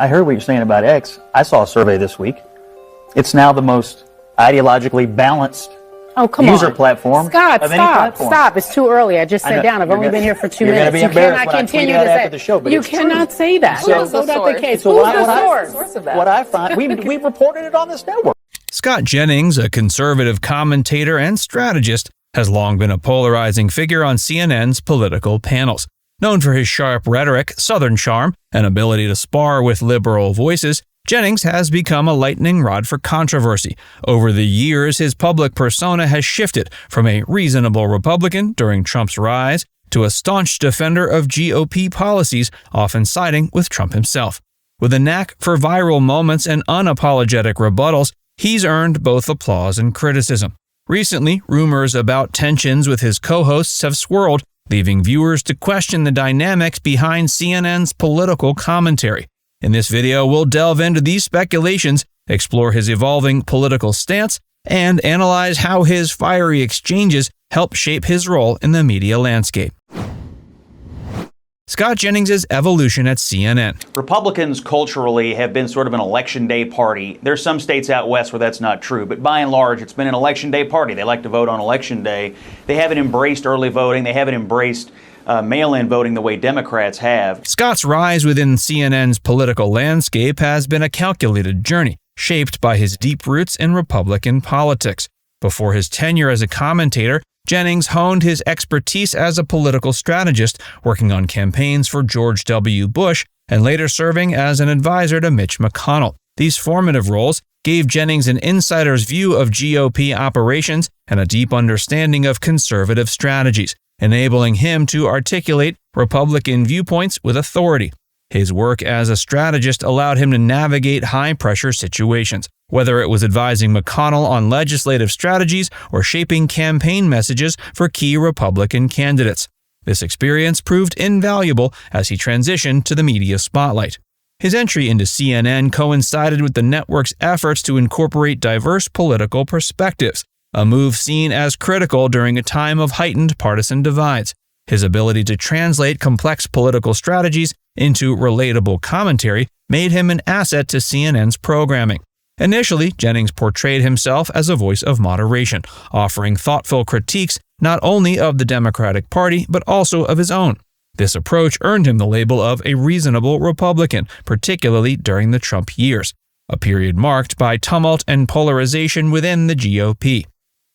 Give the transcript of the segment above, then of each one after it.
I heard what you're saying about X. I saw a survey this week. It's now the most ideologically balanced user platform. Scott, stop. It's too early. I just sat down. I've only been here for 2 minutes. You cannot continue to say that. You cannot say that. So that's not the case. So Who's the source of that? What I find, we reported it on this network. Scott Jennings, a conservative commentator and strategist, has long been a polarizing figure on CNN's political panels. Known for his sharp rhetoric, southern charm, and ability to spar with liberal voices, Jennings has become a lightning rod for controversy. Over the years, his public persona has shifted from a reasonable Republican during Trump's rise to a staunch defender of GOP policies, often siding with Trump himself. With a knack for viral moments and unapologetic rebuttals, he's earned both applause and criticism. Recently, rumors about tensions with his co-hosts have swirled, leaving viewers to question the dynamics behind CNN's political commentary. In this video, we'll delve into these speculations, explore his evolving political stance, and analyze how his fiery exchanges help shape his role in the media landscape. Scott Jennings' evolution at CNN. Republicans culturally have been sort of an election day party. There's some states out west where that's not true, but by and large, it's been an election day party. They like to vote on election day. They haven't embraced early voting. They haven't embraced mail-in voting the way Democrats have. Scott's rise within CNN's political landscape has been a calculated journey, shaped by his deep roots in Republican politics. Before his tenure as a commentator, Jennings honed his expertise as a political strategist, working on campaigns for George W. Bush and later serving as an advisor to Mitch McConnell. These formative roles gave Jennings an insider's view of GOP operations and a deep understanding of conservative strategies, enabling him to articulate Republican viewpoints with authority. His work as a strategist allowed him to navigate high-pressure situations, whether it was advising McConnell on legislative strategies or shaping campaign messages for key Republican candidates. This experience proved invaluable as he transitioned to the media spotlight. His entry into CNN coincided with the network's efforts to incorporate diverse political perspectives, a move seen as critical during a time of heightened partisan divides. His ability to translate complex political strategies into relatable commentary made him an asset to CNN's programming. Initially, Jennings portrayed himself as a voice of moderation, offering thoughtful critiques not only of the Democratic Party but also of his own. This approach earned him the label of a reasonable Republican, particularly during the Trump years, a period marked by tumult and polarization within the GOP.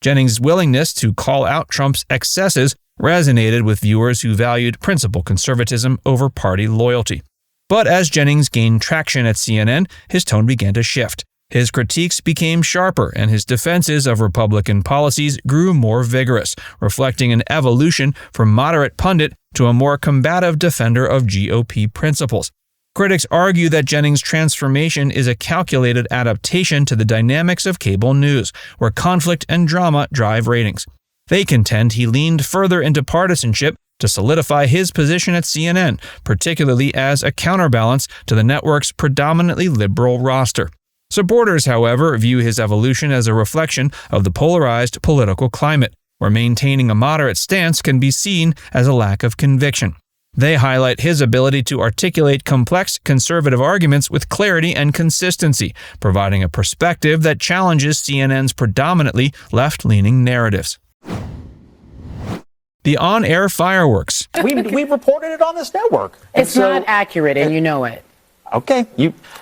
Jennings' willingness to call out Trump's excesses resonated with viewers who valued principled conservatism over party loyalty. But as Jennings gained traction at CNN, his tone began to shift. His critiques became sharper, and his defenses of Republican policies grew more vigorous, reflecting an evolution from moderate pundit to a more combative defender of GOP principles. Critics argue that Jennings' transformation is a calculated adaptation to the dynamics of cable news, where conflict and drama drive ratings. They contend he leaned further into partisanship to solidify his position at CNN, particularly as a counterbalance to the network's predominantly liberal roster. Supporters, however, view his evolution as a reflection of the polarized political climate, where maintaining a moderate stance can be seen as a lack of conviction. They highlight his ability to articulate complex conservative arguments with clarity and consistency, providing a perspective that challenges CNN's predominantly left-leaning narratives. The on-air fireworks. We reported it on this network. It's not accurate, and you know it. Okay,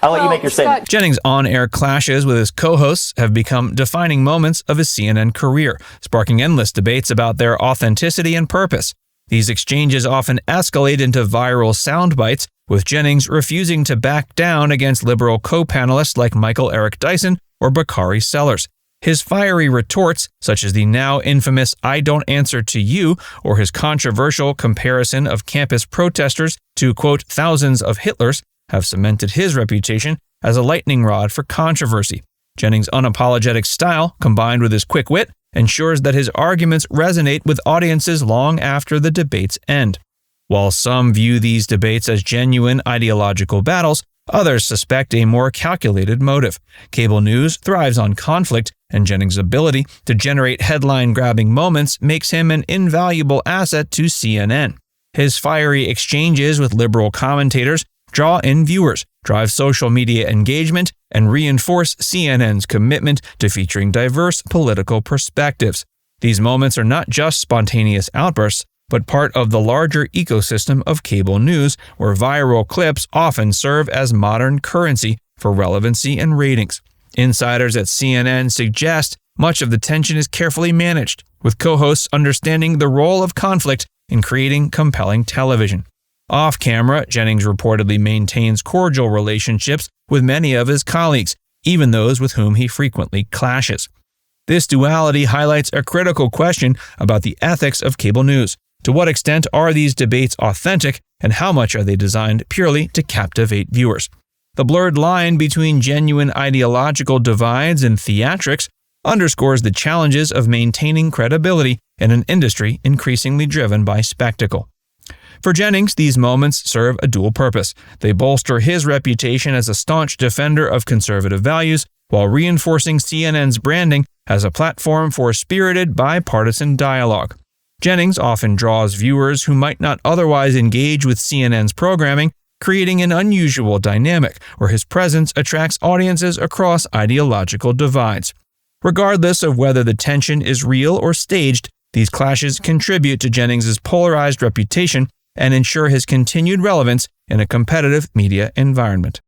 I'll let you make your statement. Jennings' on-air clashes with his co-hosts have become defining moments of his CNN career, sparking endless debates about their authenticity and purpose. These exchanges often escalate into viral sound bites, with Jennings refusing to back down against liberal co-panelists like Michael Eric Dyson or Bakari Sellers. His fiery retorts, such as the now infamous "I don't answer to you," or his controversial comparison of campus protesters to, quote, thousands of Hitlers, have cemented his reputation as a lightning rod for controversy. Jennings' unapologetic style, combined with his quick wit, ensures that his arguments resonate with audiences long after the debates end. While some view these debates as genuine ideological battles, others suspect a more calculated motive. Cable news thrives on conflict, and Jennings' ability to generate headline-grabbing moments makes him an invaluable asset to CNN. His fiery exchanges with liberal commentators draw in viewers, drive social media engagement, and reinforce CNN's commitment to featuring diverse political perspectives. These moments are not just spontaneous outbursts, but part of the larger ecosystem of cable news, where viral clips often serve as modern currency for relevancy and ratings. Insiders at CNN suggest much of the tension is carefully managed, with co-hosts understanding the role of conflict in creating compelling television. Off-camera, Jennings reportedly maintains cordial relationships with many of his colleagues, even those with whom he frequently clashes. This duality highlights a critical question about the ethics of cable news. To what extent are these debates authentic, and how much are they designed purely to captivate viewers? The blurred line between genuine ideological divides and theatrics underscores the challenges of maintaining credibility in an industry increasingly driven by spectacle. For Jennings, these moments serve a dual purpose. They bolster his reputation as a staunch defender of conservative values, while reinforcing CNN's branding as a platform for spirited bipartisan dialogue. Jennings often draws viewers who might not otherwise engage with CNN's programming, creating an unusual dynamic where his presence attracts audiences across ideological divides. Regardless of whether the tension is real or staged, these clashes contribute to Jennings's polarized reputation and ensure his continued relevance in a competitive media environment.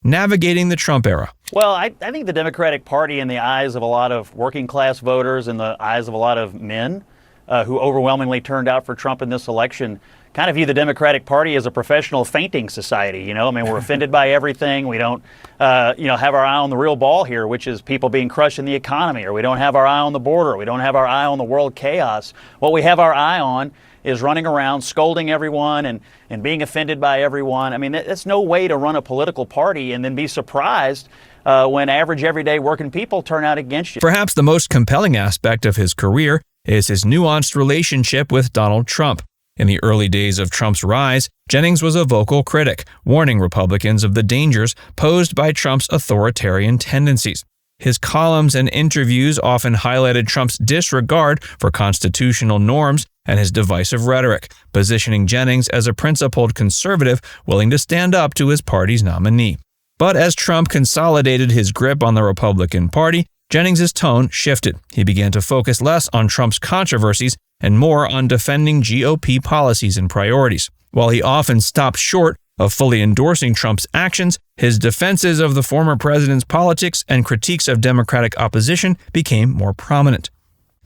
Navigating the Trump era. Well, I think the Democratic Party, in the eyes of a lot of working class voters, in the eyes of a lot of men who overwhelmingly turned out for Trump in this election, kind of view the Democratic Party as a professional fainting society. I mean, we're offended by everything. We don't, have our eye on the real ball here, which is people being crushed in the economy, or we don't have our eye on the border. We don't have our eye on the world chaos. What we have our eye on is running around scolding everyone and being offended by everyone. I mean, that's no way to run a political party and then be surprised when average, everyday working people turn out against you. Perhaps the most compelling aspect of his career is his nuanced relationship with Donald Trump. In the early days of Trump's rise, Jennings was a vocal critic, warning Republicans of the dangers posed by Trump's authoritarian tendencies. His columns and interviews often highlighted Trump's disregard for constitutional norms and his divisive rhetoric, positioning Jennings as a principled conservative willing to stand up to his party's nominee. But as Trump consolidated his grip on the Republican Party, Jennings's tone shifted. He began to focus less on Trump's controversies and more on defending GOP policies and priorities. While he often stopped short of fully endorsing Trump's actions, his defenses of the former president's politics and critiques of Democratic opposition became more prominent.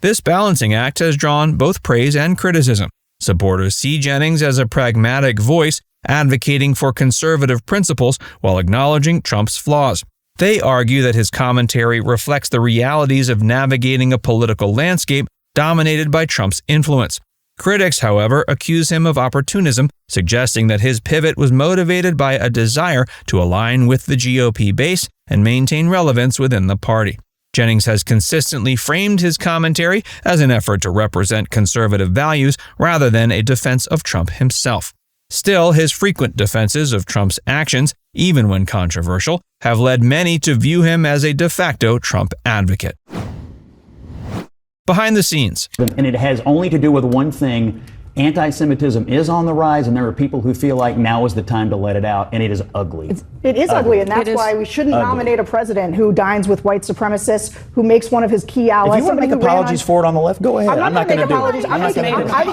This balancing act has drawn both praise and criticism. Supporters see Jennings as a pragmatic voice, advocating for conservative principles while acknowledging Trump's flaws. They argue that his commentary reflects the realities of navigating a political landscape dominated by Trump's influence. Critics, however, accuse him of opportunism, suggesting that his pivot was motivated by a desire to align with the GOP base and maintain relevance within the party. Jennings has consistently framed his commentary as an effort to represent conservative values rather than a defense of Trump himself. Still, his frequent defenses of Trump's actions, even when controversial, have led many to view him as a de facto Trump advocate. Behind the scenes. And it has only to do with one thing. Anti-Semitism is on the rise, and there are people who feel like now is the time to let it out, and it is ugly. It is ugly, and that's why we shouldn't nominate a president who dines with white supremacists, who makes one of his key allies. If you want to make apologies for it on the left, go ahead. I'm not going to make apologies.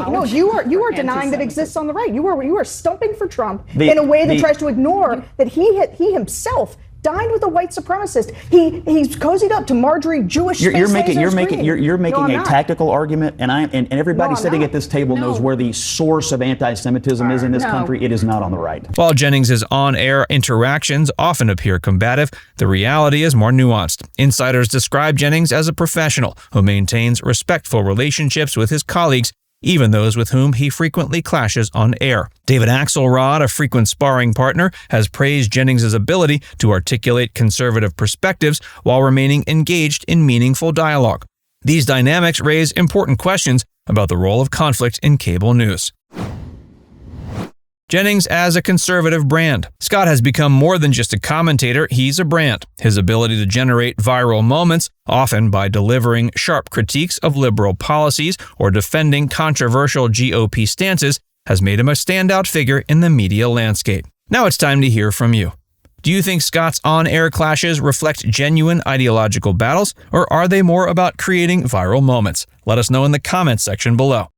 No, you are denying that exists on the right. You are stumping for Trump in a way that tries to ignore that he himself dined with a white supremacist. He's cozied up to Marjorie Jewish. You're making a tactical argument, and everybody sitting at this table knows where the source of anti-Semitism is in this country. It is not on the right. While Jennings's on-air interactions often appear combative, the reality is more nuanced. Insiders describe Jennings as a professional who maintains respectful relationships with his colleagues, even those with whom he frequently clashes on air. David Axelrod, a frequent sparring partner, has praised Jennings's ability to articulate conservative perspectives while remaining engaged in meaningful dialogue. These dynamics raise important questions about the role of conflict in cable news. Jennings as a conservative brand. Scott has become more than just a commentator, he's a brand. His ability to generate viral moments, often by delivering sharp critiques of liberal policies or defending controversial GOP stances, has made him a standout figure in the media landscape. Now it's time to hear from you. Do you think Scott's on-air clashes reflect genuine ideological battles, or are they more about creating viral moments? Let us know in the comments section below.